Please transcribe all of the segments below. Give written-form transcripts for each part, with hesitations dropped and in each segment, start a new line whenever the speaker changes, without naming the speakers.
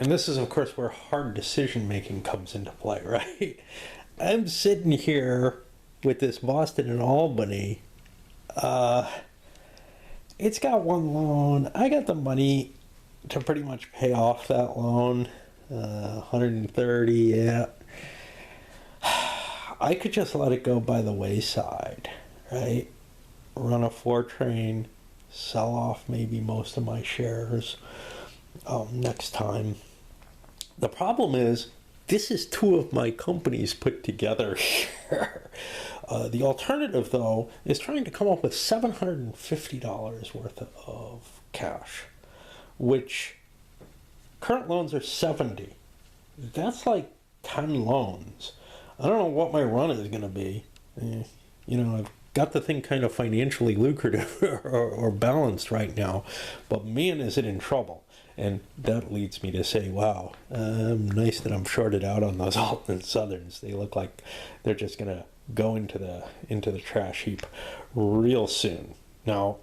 And this is, of course, where hard decision making comes into play, right? I'm sitting here with this Boston and Albany. It's got one loan. I got the money to pretty much pay off that loan. 130, yeah. I could just let it go by the wayside, right? Run a 4-train, sell off maybe most of my shares next time. The problem is, this is 2 of my companies put together here. The alternative, though, is trying to come up with $750 worth of cash, which current loans are 70. That's like 10 loans. I don't know what my run is going to be. I've got the thing kind of financially lucrative or balanced right now, but man, is it in trouble. And that leads me to say, wow, nice that I'm shorted out on those Altman Southerns. They look like they're just going to go into the trash heap real soon. Now,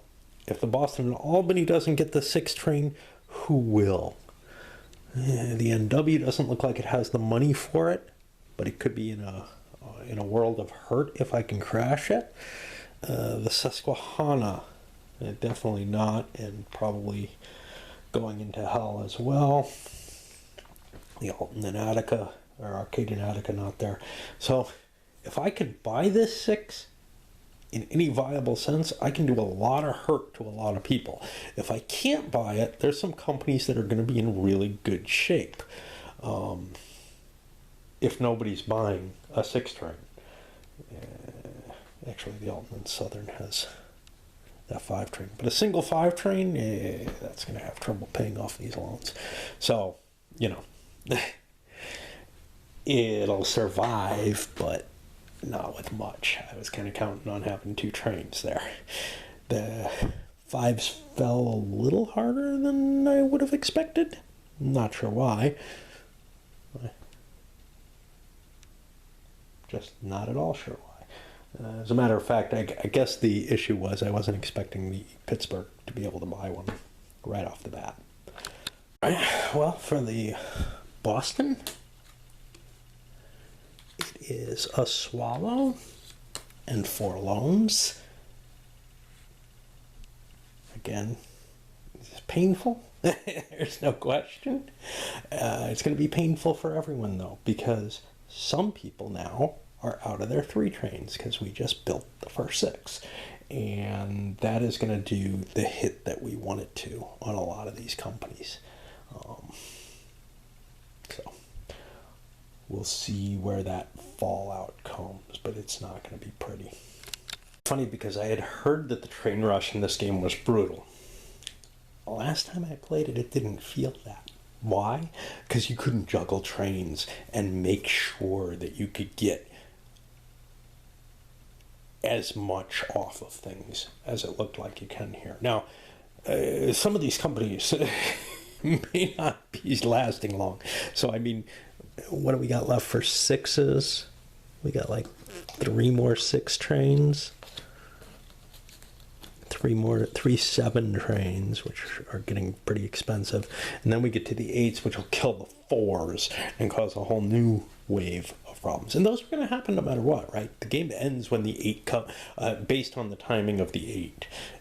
if the Boston and Albany doesn't get the 6th train, who will? The NW doesn't look like it has the money for it, but it could be in a world of hurt if I can crash it. The Susquehanna, definitely not, and probably going into hell as well. The Alton and Attica, or Arcade and Attica, not there. So if I could buy this 6 in any viable sense, I can do a lot of hurt to a lot of people. If I can't buy it, there's some companies that are going to be in really good shape. If nobody's buying a 6-train. Actually, the Altman Southern has that 5-train. But a single 5-train, that's going to have trouble paying off these loans. So, it'll survive, but not with much. I was kind of counting on having 2 trains there. The 5s fell a little harder than I would have expected. Not sure why. Just not at all sure why. As a matter of fact, I guess the issue was I wasn't expecting the Pittsburgh to be able to buy one right off the bat. All right, well, for the Boston, it is a swallow and 4 loans. Again, it's painful. There's no question. It's going to be painful for everyone, though, because some people now are out of their 3 trains because we just built the first 6. And that is going to do the hit that we want it to on a lot of these companies. So we'll see where that fallout comes, but it's not going to be pretty. Funny, because I had heard that the train rush in this game was brutal. The last time I played it, it didn't feel that. Why? Because you couldn't juggle trains and make sure that you could get as much off of things as it looked like you can here. Now, some of these companies may not be lasting long. So, I mean, what do we got left for 6s? We got like 3 more 6 trains. 3 7 trains, which are getting pretty expensive. And then we get to the 8s, which will kill the 4s and cause a whole new wave of problems. And those are going to happen no matter what, right? The game ends when the 8 come, based on the timing of the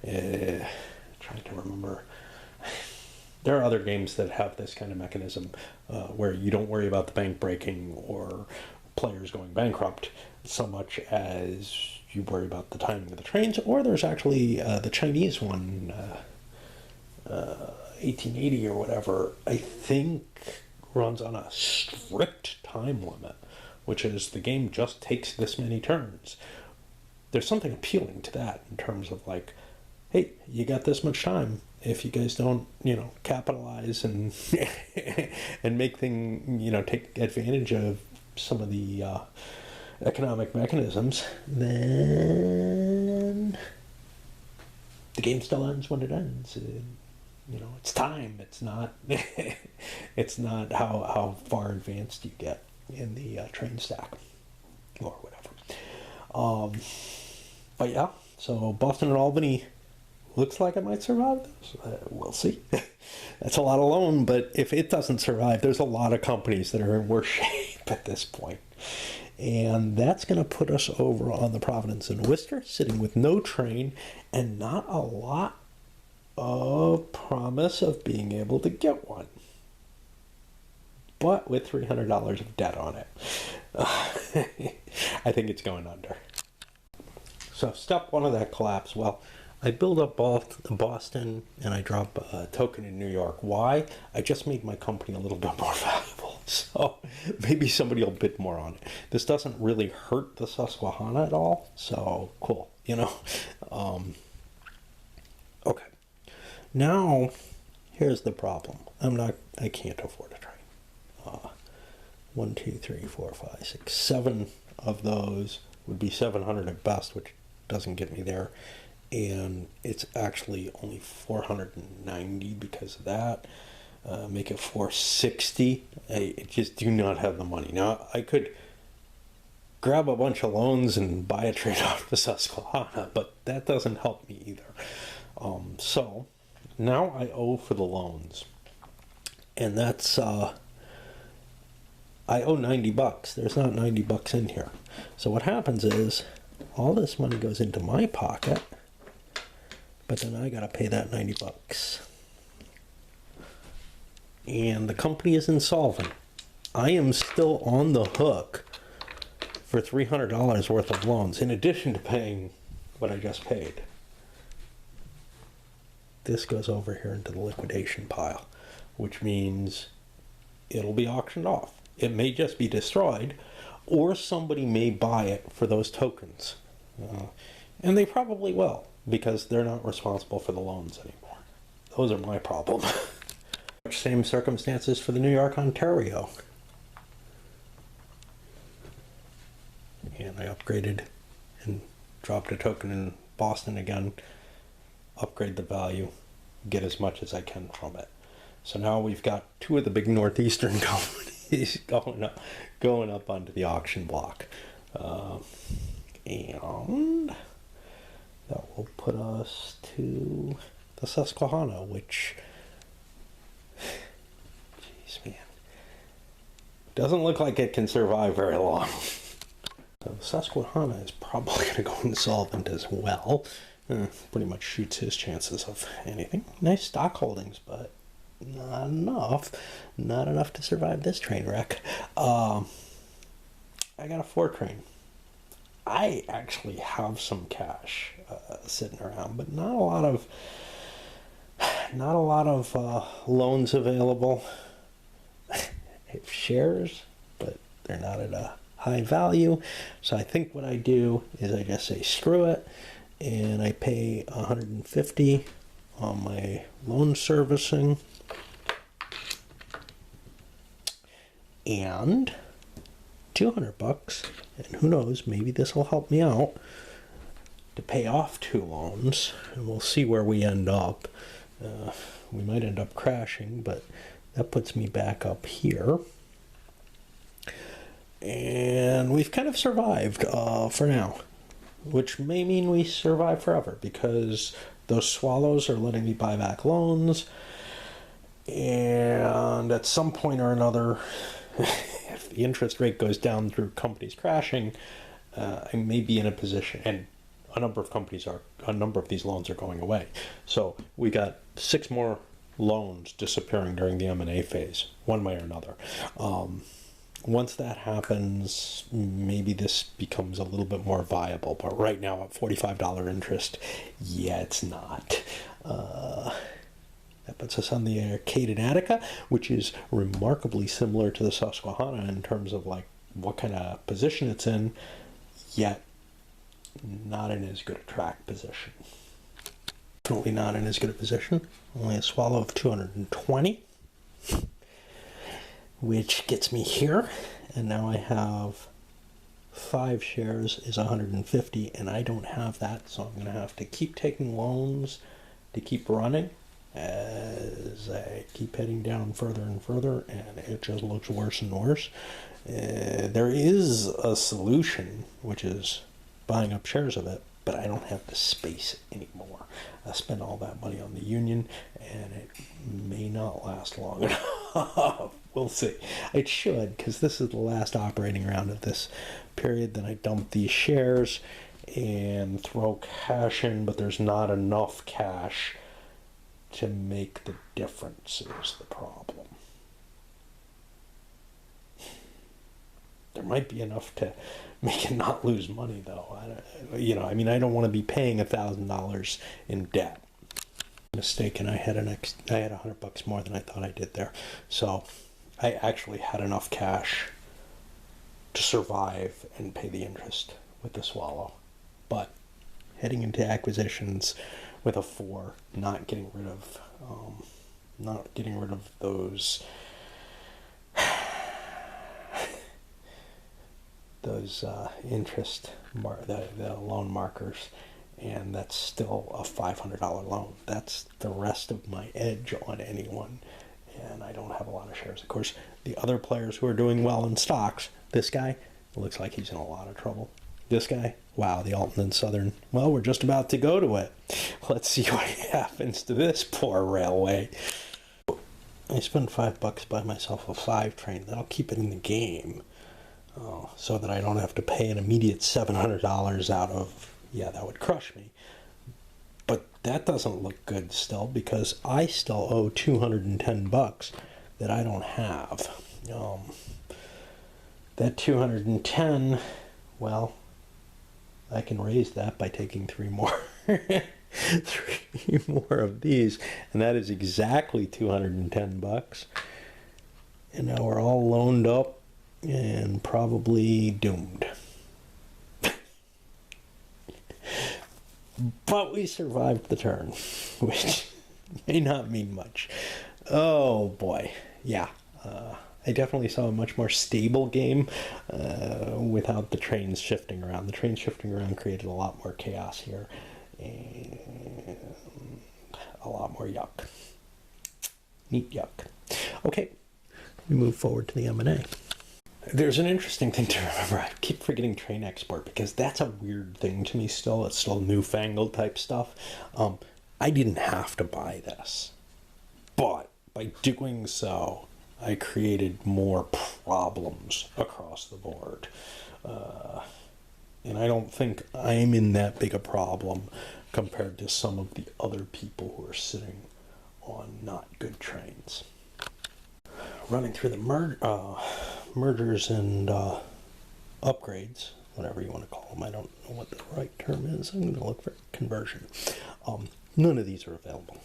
8. Trying to remember. There are other games that have this kind of mechanism where you don't worry about the bank breaking or players going bankrupt so much as you worry about the timing of the trains. Or there's actually the Chinese one, 1880 or whatever, I think runs on a strict time limit, which is the game just takes this many turns. There's something appealing to that in terms of like, hey, you got this much time. If you guys don't, capitalize and and make take advantage of some of the economic mechanisms, then the game still ends when it ends. It's time. It's not. It's not how far advanced you get in the train stack or whatever. But yeah, so Boston and Albany looks like it might survive this. We'll see. That's a lot of loan, but if it doesn't survive, there's a lot of companies that are in worse shape at this point. And that's going to put us over on the Providence and Worcester, sitting with no train and not a lot of promise of being able to get one. But with $300 of debt on it, I think it's going under. So step one of that collapse. Well, I build up Boston and I drop a token in New York. Why? I just made my company a little bit more valuable. So maybe somebody will bid more on it. This doesn't really hurt the Susquehanna at all. So cool, you know. Okay. Now, here's the problem. I can't afford a train. 1, 2, 3, 4, 5, 6, 7 of those would be 700 at best, which doesn't get me there. And it's actually only 490 because of that. Make it 460. I just do not have the money. Now, I could grab a bunch of loans and buy a train off the Susquehanna, but that doesn't help me either. So now I owe for the loans. And that's, I owe $90. There's not $90 in here. So what happens is all this money goes into my pocket, but then I gotta pay that $90. And the company is insolvent. I am still on the hook for $300 worth of loans, in addition to paying what I just paid. This goes over here into the liquidation pile, which means it'll be auctioned off. It may just be destroyed, or somebody may buy it for those tokens. And they probably will, because they're not responsible for the loans anymore. Those are my problem. Same circumstances for the New York, Ontario. And I upgraded and dropped a token in Boston again. Upgrade the value, get as much as I can from it. So now we've got two of the big Northeastern companies going up onto the auction block. And that will put us to the Susquehanna, which, jeez, man, doesn't look like it can survive very long. So Susquehanna is probably going to go insolvent as well. Pretty much shoots his chances of anything. Nice stock holdings, but not enough. Not enough to survive this train wreck. I got a 4 train. I actually have some cash sitting around, but not a lot of loans available. I have shares, but they're not at a high value. So I think what I do is I just say screw it, and I pay $150 on my loan servicing, and $200, and who knows, maybe this will help me out to pay off 2 loans, and we'll see where we end up. We might end up crashing, but that puts me back up here. And we've kind of survived for now, which may mean we survive forever, because those swallows are letting me buy back loans, and at some point or another, if the interest rate goes down through companies crashing, I may be in a position, and a number of these loans are going away. So we got 6 more loans disappearing during the M&A phase, one way or another. Once that happens, maybe this becomes a little bit more viable. But right now, at $45 interest, yeah, it's not. That puts us on the Arcade Attica, which is remarkably similar to the Susquehanna in terms of like what kind of position it's in, yet not in as good a track position. Definitely not in as good a position. Only a swallow of 220, which gets me here. And now I have 5 shares is 150, and I don't have that, so I'm going to have to keep taking loans to keep running as I keep heading down further and further, and it just looks worse and worse. There is a solution, which is buying up shares of it, but I don't have the space anymore. I spent all that money on the Union, and it may not last long enough. We'll see. It should, because this is the last operating round of this period. Then I dump these shares and throw cash in, but there's not enough cash to make the difference is the problem. There might be enough to make it not lose money, though. I don't want to be paying $1,000 in debt. Mistaken. I had $100 more than I thought I did there, so I actually had enough cash to survive and pay the interest with the Swallow. But heading into acquisitions with a 4, not getting rid of those interest the loan markers, and that's still a $500 loan. That's the rest of my edge on anyone, and I don't have a lot of shares. Of course, the other players who are doing well in stocks, this guy looks like he's in a lot of trouble. This guy, wow, the Alton and Southern, well, we're just about to go to it. Let's see what happens to this poor railway. I spent $5 buy myself a 5 train. That'll keep it in the game, so that I don't have to pay an immediate $700 out of, that would crush me. But that doesn't look good still, because I still owe $210 that I don't have. That 210, well, I can raise that by taking 3 more. 3 more of these, and that is exactly $210. And now we're all loaned up and probably doomed. But we survived the turn, which may not mean much. Oh boy, yeah. I definitely saw a much more stable game without the trains shifting around. The trains shifting around created a lot more chaos here and a lot more yuck. Neat yuck. Okay, we move forward to the M&A. There's an interesting thing to remember. I keep forgetting train export because that's a weird thing to me still. It's still newfangled type stuff. I didn't have to buy this, but by doing so, I created more problems across the board. And I don't think I'm in that big a problem compared to some of the other people who are sitting on not good trains. Running through the mergers and upgrades, whatever you want to call them. I don't know what the right term is. I'm going to look for conversion. None of these are available.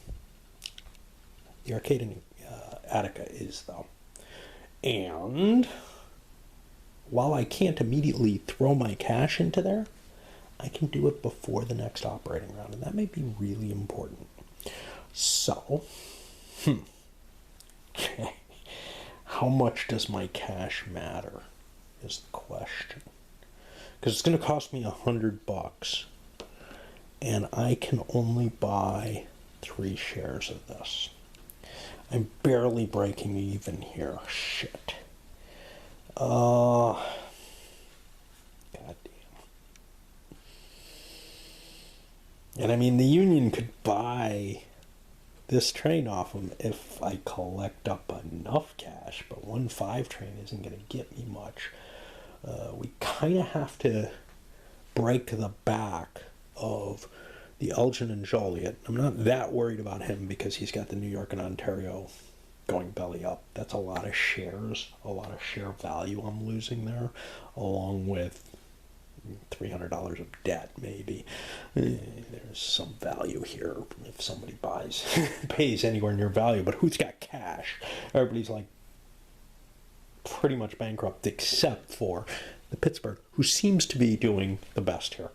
The Arcade and Attica is, though. And while I can't immediately throw my cash into there, I can do it before the next operating round, and that may be really important. So, okay. How much does my cash matter is the question. Because it's going to cost me $100, and I can only buy 3 shares of this. I'm barely breaking even here. Shit. God damn. And I mean, the Union could buy this train off them if I collect up enough cash, but 1 5 train isn't going to get me much. We kind of have to break the back of the Elgin and Joliet. I'm not that worried about him because he's got the New York and Ontario going belly up. That's a lot of shares, a lot of share value I'm losing there, along with $300 of debt, maybe. There's some value here if somebody pays anywhere near value, but who's got cash? Everybody's like pretty much bankrupt except for the Pittsburgh, who seems to be doing the best here.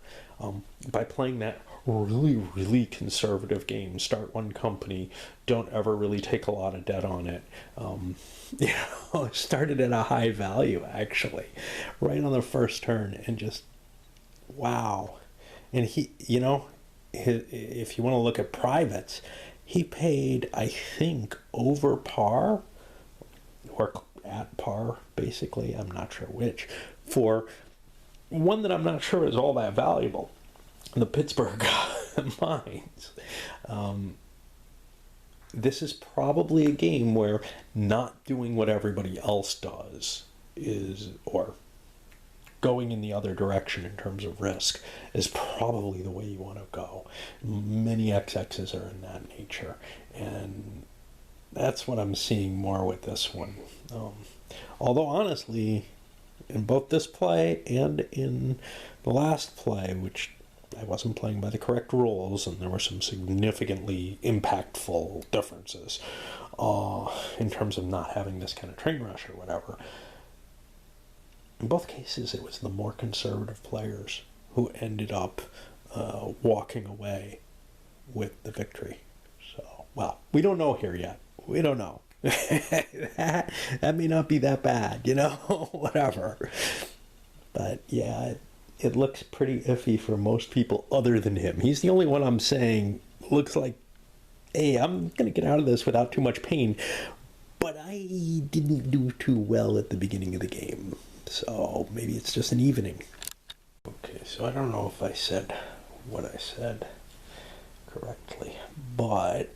By playing that really, really conservative game, start one company, don't ever really take a lot of debt on it. Started at a high value, actually, right on the first turn, and just, wow. And he, if you want to look at privates, he paid, I think, over par, or at par, basically, I'm not sure which, for one that I'm not sure is all that valuable. the Pittsburgh Mines. This is probably a game where not doing what everybody else does is, or going in the other direction in terms of risk, is probably the way you want to go. Many XXs are in that nature, and that's what I'm seeing more with this one. Although honestly, in both this play and in the last play, which I wasn't playing by the correct rules, and there were some significantly impactful differences in terms of not having this kind of train rush or whatever. In both cases, it was the more conservative players who ended up walking away with the victory. So, well, we don't know here yet. We don't know. that may not be that bad, you know, whatever. But yeah, it looks pretty iffy for most people other than him. He's the only one I'm saying looks like, hey, I'm going to get out of this without too much pain. But I didn't do too well at the beginning of the game. So maybe it's just an evening. Okay, so I don't know if I said what I said correctly, but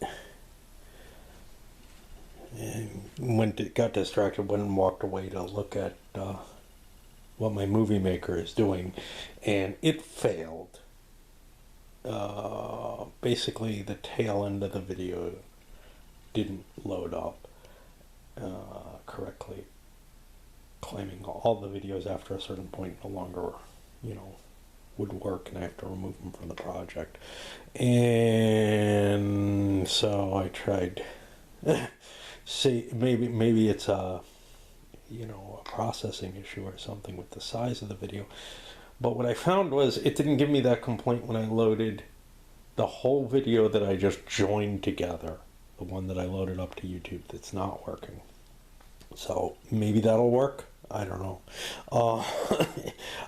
got distracted, went and walked away to look at what my movie maker is doing, and it failed. Basically, the tail end of the video didn't load up correctly, claiming all the videos after a certain point no longer, would work, and I have to remove them from the project. And so I tried. See, maybe it's a processing issue or something with the size of the video. But what I found was it didn't give me that complaint when I loaded the whole video that I just joined together, the one that I loaded up to YouTube that's not working. So maybe that'll work. I don't know.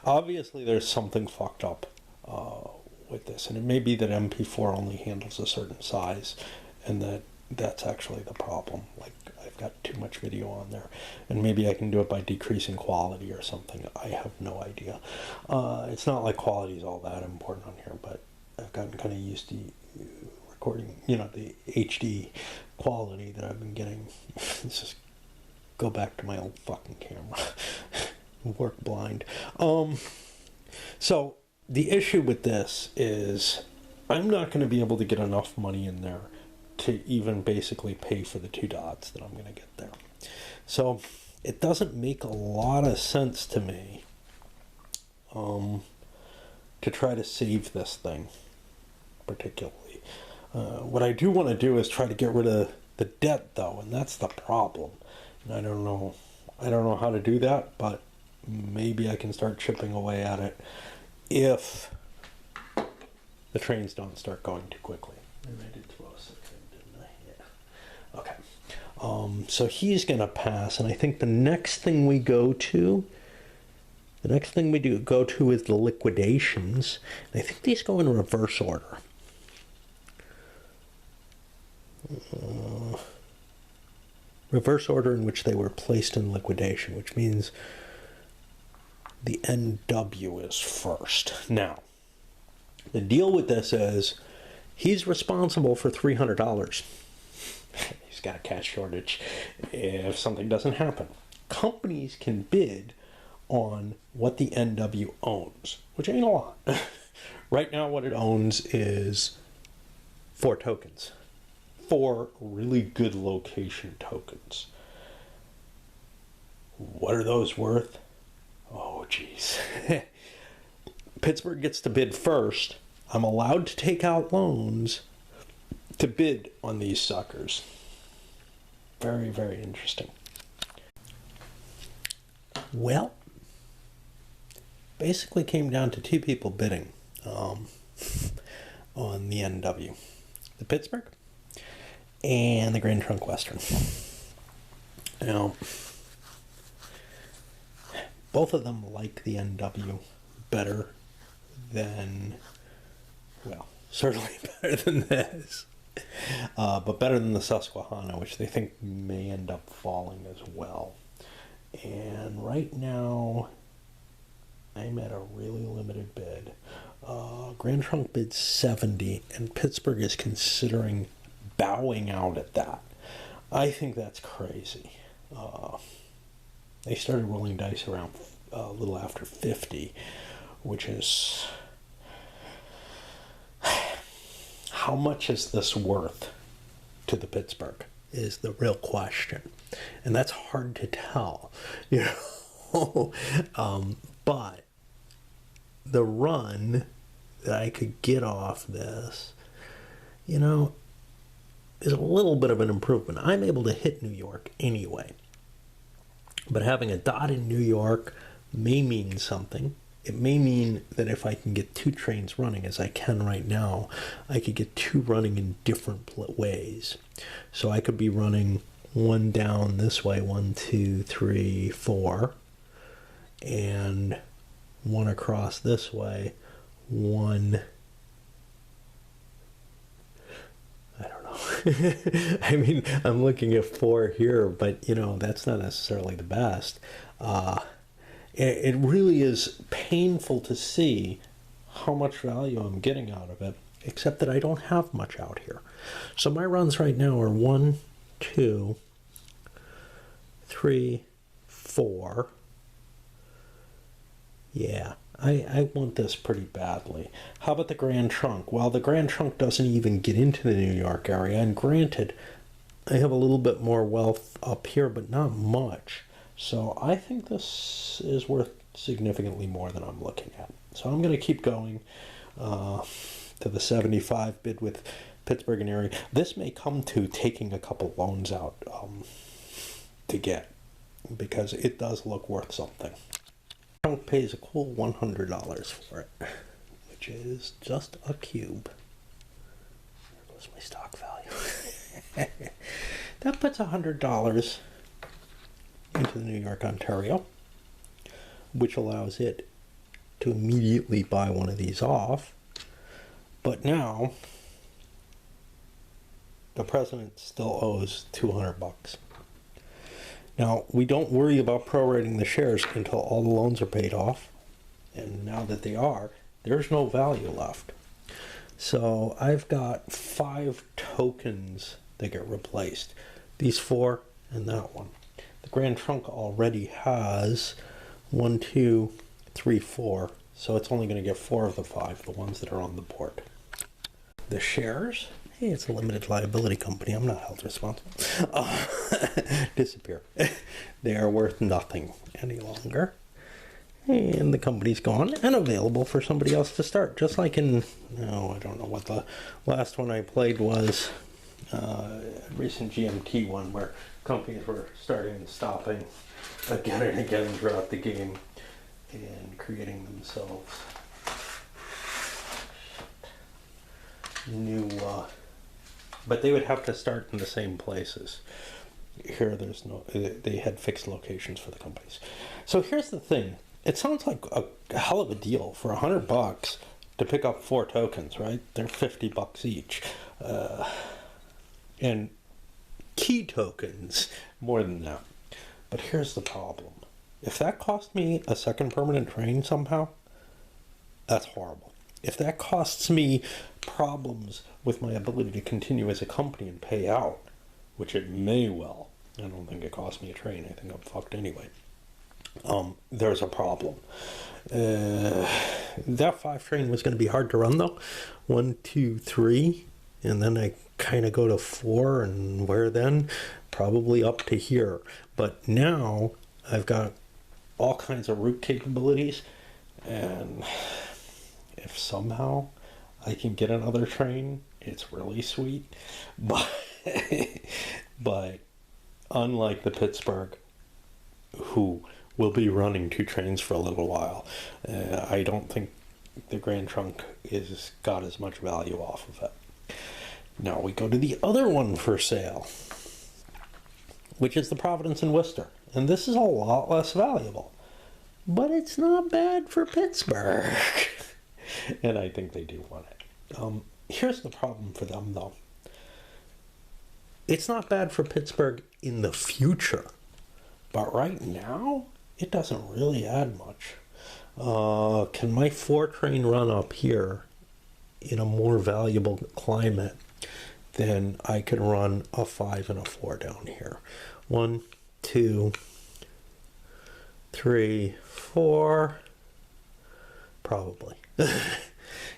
Obviously, there's something fucked up with this, and it may be that MP4 only handles a certain size, and that's actually the problem. Like, I've got too much video on there, and maybe I can do it by decreasing quality or something. I have no idea. It's not like quality is all that important on here, but I've gotten kind of used to recording, the HD quality that I've been getting. It's just go back to my old fucking camera. Work blind. So the issue with this is I'm not going to be able to get enough money in there to even basically pay for the 2 dots that I'm going to get there. So it doesn't make a lot of sense to me to try to save this thing particularly. What I do want to do is try to get rid of the debt, though, and that's the problem. And I don't know how to do that, but maybe I can start chipping away at it if the trains don't start going too quickly. Maybe I did 12 seconds, didn't I? Yeah. Okay. So he's going to pass, and I think the next thing we go to is the liquidations. And I think these go in reverse order. Reverse order in which they were placed in liquidation, which means the NW is first. Now, the deal with this is he's responsible for $300. He's got a cash shortage if something doesn't happen. Companies can bid on what the NW owns, which ain't a lot. Right now what it owns is 4 tokens. 4 really good location tokens. What are those worth? Oh, geez. Pittsburgh gets to bid first. I'm allowed to take out loans to bid on these suckers. Very, very interesting. Well, basically came down to 2 people bidding on the NW. The Pittsburgh and the Grand Trunk Western. Now, both of them like the NW better than, well, certainly better than this, but better than the Susquehanna, which they think may end up falling as well. And right now, I'm at a really limited bid Grand Trunk bid 70, and Pittsburgh is considering bowing out at that. I think that's crazy. They started rolling dice around a little after 50, which is... How much is this worth to the Pittsburgh is the real question. And that's hard to tell, you know. But the run that I could get off this, you know, is a little bit of an improvement. I'm able to hit New York anyway. But having a dot in New York may mean something. It may mean that if I can get two trains running, as I can right now, I could get two running in different ways. So I could be running one down this way, 1, 2, 3, 4, and one across this way, one... I don't know. I mean, I'm looking at 4 here, but, you know, that's not necessarily the best. It really is painful to see how much value I'm getting out of it, except that I don't have much out here. So my runs right now are 1, 2, 3, 4. Yeah, I want this pretty badly. How about the Grand Trunk? Well, the Grand Trunk doesn't even get into the New York area, and granted, I have a little bit more wealth up here, but not much. So I think this is worth significantly more than I'm looking at. So I'm going to keep going to the 75 bid with Pittsburgh and Erie. This may come to taking a couple loans out to get, because it does look worth something. Trunk pays a cool $100 for it, which is just a cube. There goes my stock value. That puts $100 into the New York, Ontario, which allows it to immediately buy one of these off. But now the president still owes $200. Now, we don't worry about prorating the shares until all the loans are paid off, and now that they are, there's no value left. So I've got 5 tokens that get replaced. These 4 and that one. The Grand Trunk already has 1, 2, 3, 4, so it's only going to get 4 of the 5, the ones that are on the board. The shares, hey, it's a limited liability company, I'm not held responsible, disappear. They are worth nothing any longer. And the company's gone and available for somebody else to start. Just like in, I don't know what the last one I played was, a recent GMT one where companies were starting and stopping again and again throughout the game and creating themselves new, but they would have to start in the same places. Here there's no, they had fixed locations for the companies. So here's the thing. It sounds like a hell of a deal for $100 to pick up 4 tokens, right? They're $50 each. And key tokens more than that. But here's the problem. If that cost me a second permanent train somehow, that's horrible. If that costs me problems with my ability to continue as a company and pay out, which it may well, I don't think it cost me a train, I think I'm fucked anyway. There's a problem. That 5 train was going to be hard to run though. 1, 2, 3, and then I kind of go to 4, and where then? Probably up to here. But now I've got all kinds of route capabilities, and if somehow I can get another train, it's really sweet. But unlike the Pittsburgh, who will be running 2 trains for a little while, I don't think the Grand Trunk is got as much value off of it. Now we go to the other one for sale, which is the Providence and Worcester. And this is a lot less valuable, but it's not bad for Pittsburgh. And I think they do want it. Here's the problem for them though. It's not bad for Pittsburgh in the future, but right now, it doesn't really add much. Can my 4-train run up here in a more valuable climate than I can run a 5 and a 4 down here? 1, 2, 3, 4. Probably.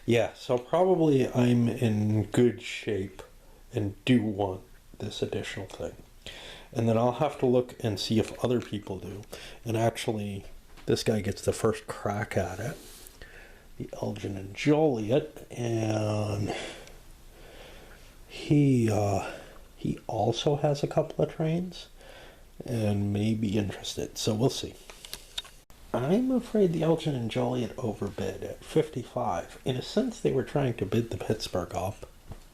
Yeah, so probably I'm in good shape and do want this additional thing. And then I'll have to look and see if other people do. And actually, this guy gets the first crack at it. The Elgin and Joliet. And he also has a couple of trains and may be interested. So we'll see. I'm afraid the Elgin and Joliet overbid at 55. In a sense, they were trying to bid the Pittsburgh up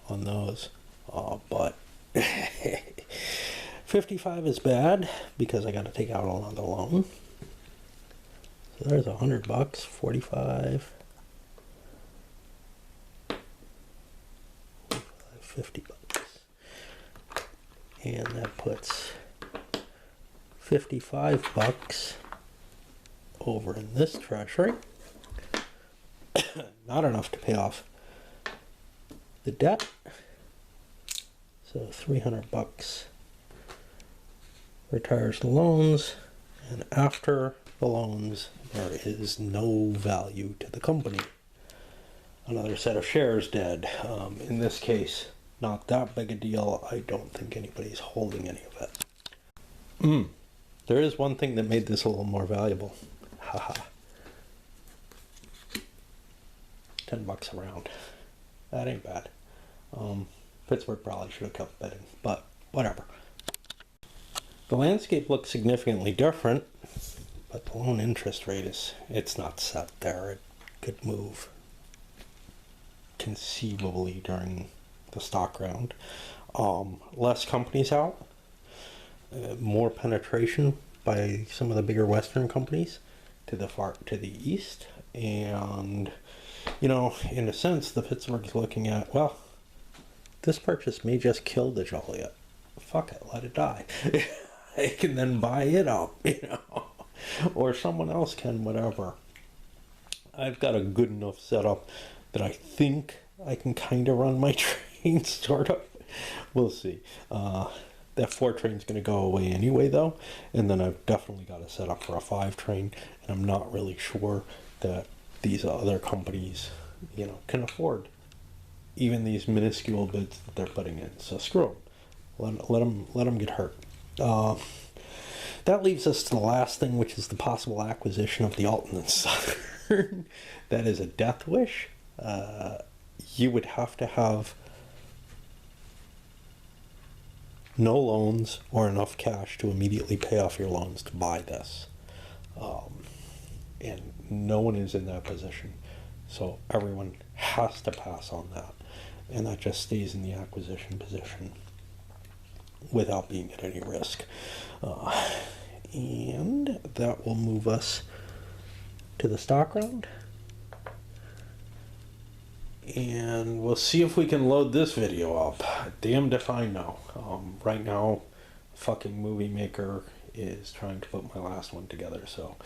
on those. But 55 is bad because I got to take out another loan. So there's $100, 45, 50 bucks. And that puts 55 bucks over in this treasury. Not enough to pay off the debt. So 300 bucks retires the loans, and after the loans there is no value to the company. Another set of shares dead. In this case, not that big a deal. I don't think anybody's holding any of it. There is one thing that made this a little more valuable. Haha. $10 a round. That ain't bad. Pittsburgh probably should have kept betting, but whatever. The landscape looks significantly different, but the loan interest rate it's not set there. It could move conceivably during the stock round. Less companies out, more penetration by some of the bigger Western companies to the east, and in a sense, the Pittsburgh's looking at, well, this purchase may just kill the Joliet. Fuck it, let it die. I can then buy it up, or someone else can, whatever. I've got a good enough setup that I think I can kind of run my train, sort of. We'll see. That 4 train's going to go away anyway, though, and then I've definitely got a setup for a 5 train, and I'm not really sure that these other companies, can afford even these minuscule bids that they're putting in. So screw them. Let them get hurt. That leaves us to the last thing, which is the possible acquisition of the Alton and Southern. That is a death wish. You would have to have no loans or enough cash to immediately pay off your loans to buy this. And no one is in that position. So everyone has to pass on that. And that just stays in the acquisition position without being at any risk. And that will move us to the stock round. And we'll see if we can load this video up. Damned if I know. Right now, fucking Movie Maker is trying to put my last one together, so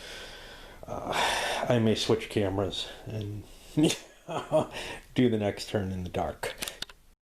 I may switch cameras and do the next turn in the dark.